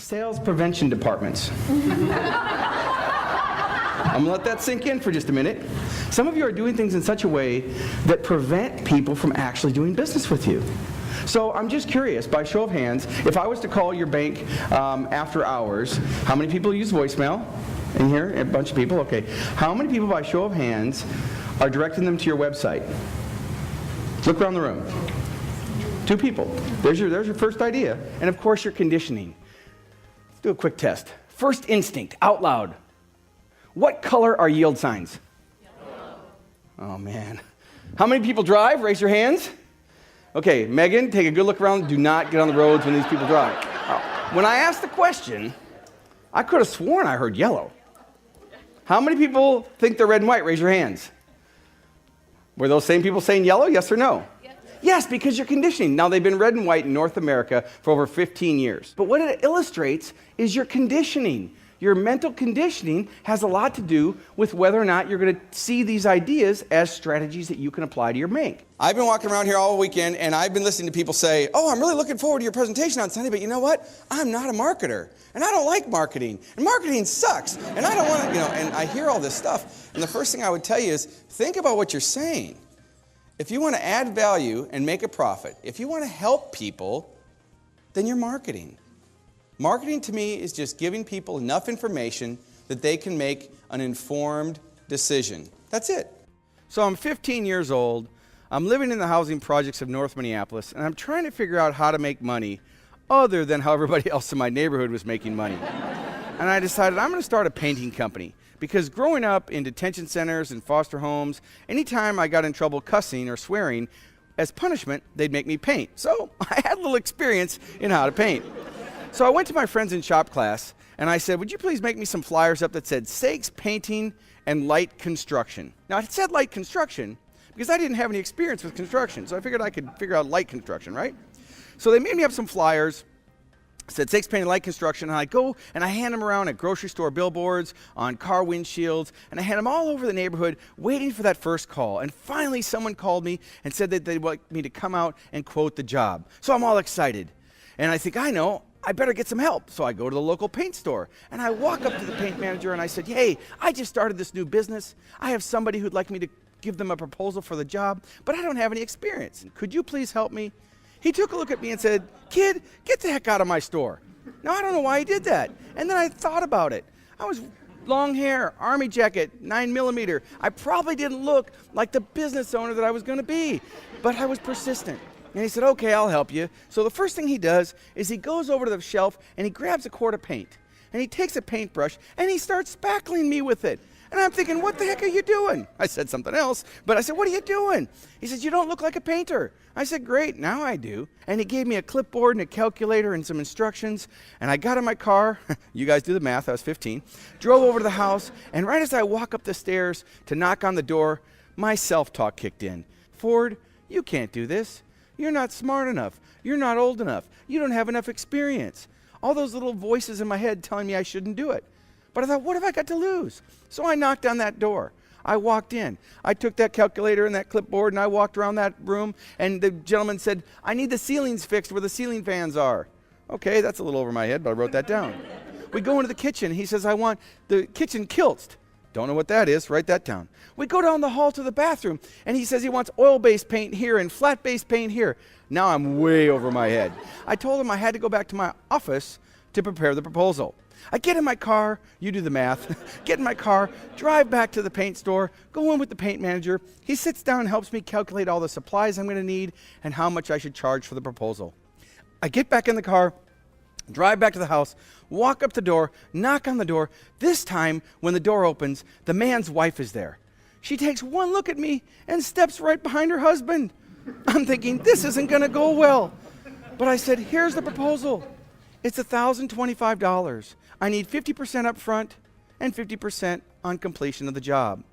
sales prevention departments. I'm gonna let that sink in for just a minute. Some of you are doing things in such a way that prevent people from actually doing business with you. So I'm just curious, by show of hands, if I was to call your bank after hours, how many people use voicemail in here? A bunch of people, okay. How many people, by show of hands, are directing them to your website? Look around the room. 2 people. There's your first idea. And of course, your conditioning. Let's do a quick test. First instinct, out loud. What color are yield signs? Yellow. Oh, man. How many people drive? Raise your hands. Okay, Megan, take a good look around. Do not get on the roads when these people drive. When I asked the question, I could have sworn I heard yellow. How many people think they're red and white? Raise your hands. Were those same people saying yellow? Yes or no? Yes, because you're conditioning. Now, they've been red and white in North America for over 15 years. But what it illustrates is your conditioning. Your mental conditioning has a lot to do with whether or not you're going to see these ideas as strategies that you can apply to your bank. I've been walking around here all weekend, and I've been listening to people say, oh, I'm really looking forward to your presentation on Sunday, but you know what? I'm not a marketer, and I don't like marketing, and marketing sucks, and I don't want to, and I hear all this stuff. And the first thing I would tell you is, think about what you're saying. If you want to add value and make a profit, if you want to help people, then you're marketing. Marketing to me is just giving people enough information that they can make an informed decision. That's it. So I'm 15 years old. I'm living in the housing projects of North Minneapolis, and I'm trying to figure out how to make money other than how everybody else in my neighborhood was making money. And I decided I'm going to start a painting company. Because growing up in detention centers and foster homes, anytime I got in trouble cussing or swearing, as punishment, they'd make me paint. So I had a little experience in how to paint. So I went to my friends in shop class, and I said, would you please make me some flyers up that said Saeks Painting and Light Construction? Now, it said light construction because I didn't have any experience with construction, so I figured I could figure out light construction, right? So they made me up some flyers. Said Saeks Painting and Light Construction, and I go and I hand them around at grocery store billboards, on car windshields, and I hand them all over the neighborhood waiting for that first call. And finally someone called me and said that they'd like me to come out and quote the job. So I'm all excited. And I think, I know, I better get some help. So I go to the local paint store, and I walk up to the paint manager and I said, hey, I just started this new business. I have somebody who'd like me to give them a proposal for the job, but I don't have any experience. Could you please help me? He took a look at me and said, kid, get the heck out of my store. Now, I don't know why he did that. And then I thought about it. I was long hair, army jacket, 9mm. I probably didn't look like the business owner that I was going to be, but I was persistent. And he said, okay, I'll help you. So the first thing he does is he goes over to the shelf and he grabs a quart of paint. And he takes a paintbrush and he starts spackling me with it. And I'm thinking, what the heck are you doing? I said something else, but I said, what are you doing? He says, you don't look like a painter. I said, great, now I do. And he gave me a clipboard and a calculator and some instructions. And I got in my car. You guys do the math. I was 15. Drove over to the house. And right as I walk up the stairs to knock on the door, my self-talk kicked in. Ford, you can't do this. You're not smart enough. You're not old enough. You don't have enough experience. All those little voices in my head telling me I shouldn't do it. But I thought, what have I got to lose? So I knocked on that door. I walked in. I took that calculator and that clipboard and I walked around that room, and the gentleman said, I need the ceilings fixed where the ceiling fans are. Okay, that's a little over my head, but I wrote that down. We go into the kitchen. He says, I want the kitchen kiltzed. Don't know what that is. Write that down. We go down the hall to the bathroom, and he says he wants oil-based paint here and flat-based paint here. Now I'm way over my head. I told him I had to go back to my office to prepare the proposal. I get in my car, you do the math, get in my car, drive back to the paint store, go in with the paint manager. He sits down and helps me calculate all the supplies I'm going to need and how much I should charge for the proposal. I get back in the car, drive back to the house, walk up the door, knock on the door. This time, when the door opens, the man's wife is there. She takes one look at me and steps right behind her husband. I'm thinking, this isn't going to go well. But I said, here's the proposal. It's $1,025. I need 50% up front and 50% on completion of the job.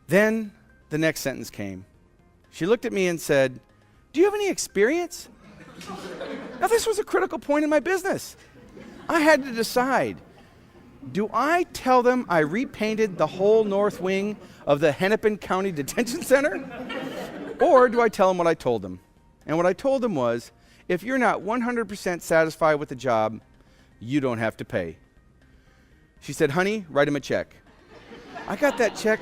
Then the next sentence came. She looked at me and said, do you have any experience? Now, this was a critical point in my business. I had to decide, do I tell them I repainted the whole north wing of the Hennepin County Detention Center? Or do I tell them what I told them? And what I told them was, if you're not 100% satisfied with the job, you don't have to pay. She said, honey, write him a check. I got that check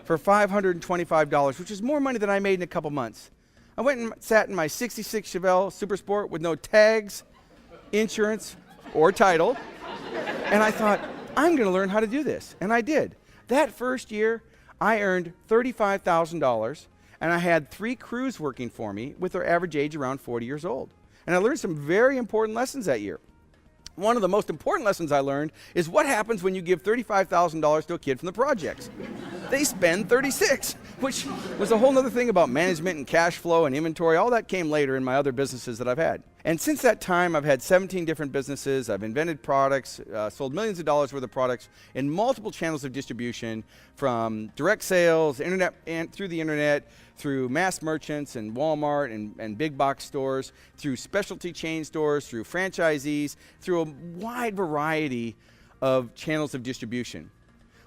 for $525, which is more money than I made in a couple months. I went and sat in my 66 Chevelle Super Sport with no tags, insurance, or title, and I thought, I'm going to learn how to do this, and I did. That first year, I earned $35,000, and I had 3 crews working for me with their average age around 40 years old. And I learned some very important lessons that year. One of the most important lessons I learned is what happens when you give $35,000 to a kid from the projects. They spend 36, which was a whole other thing about management and cash flow and inventory. All that came later in my other businesses that I've had. And since that time, I've had 17 different businesses. I've invented products, sold millions of dollars worth of products in multiple channels of distribution, from direct sales, internet, and through the internet, through mass merchants and Walmart and big box stores, through specialty chain stores, through franchisees, through a wide variety of channels of distribution,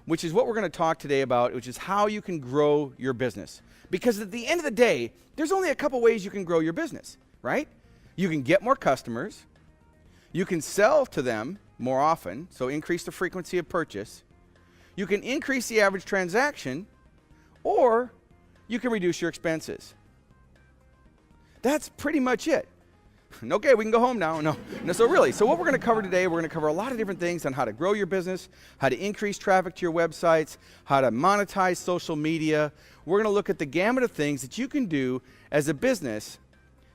which is what we're going to talk today about, which is how you can grow your business. Because at the end of the day, there's only a couple ways you can grow your business, right? You can get more customers, you can sell to them more often, so increase the frequency of purchase, you can increase the average transaction, or you can reduce your expenses. That's pretty much it. Okay, we can go home now. No, so what we're going to cover today, we're going to cover a lot of different things on how to grow your business, how to increase traffic to your websites, how to monetize social media. We're going to look at the gamut of things that you can do as a business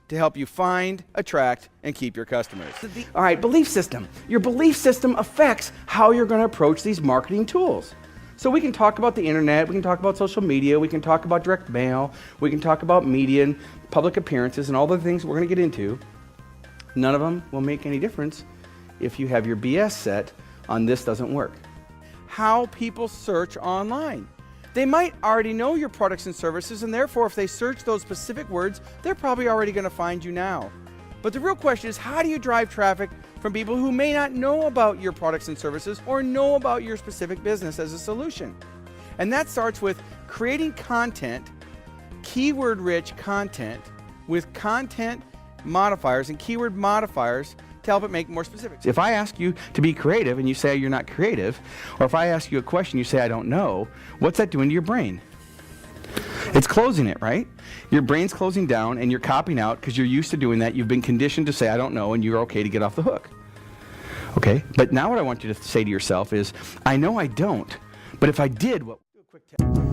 to help you find, attract, and keep your customers. All right, belief system. Your belief system affects how you're going to approach these marketing tools. So we can talk about the internet, we can talk about social media, we can talk about direct mail, we can talk about media and public appearances and all the things we're going to get into. None of them will make any difference if you have your BS set on this doesn't work. How people search online. They might already know your products and services, and therefore if they search those specific words, they're probably already going to find you now. But the real question is, how do you drive traffic from people who may not know about your products and services or know about your specific business as a solution? And that starts with creating content, keyword-rich content, with content modifiers and keyword modifiers to help it make more specific. If I ask you to be creative and you say you're not creative, or if I ask you a question you say I don't know, what's that doing to your brain? It's closing it, right? Your brain's closing down and you're copying out because you're used to doing that. You've been conditioned to say I don't know, and you're okay to get off the hook. Okay, but now what I want you to say to yourself is, I know I don't, but if I did, what? Do a quick test.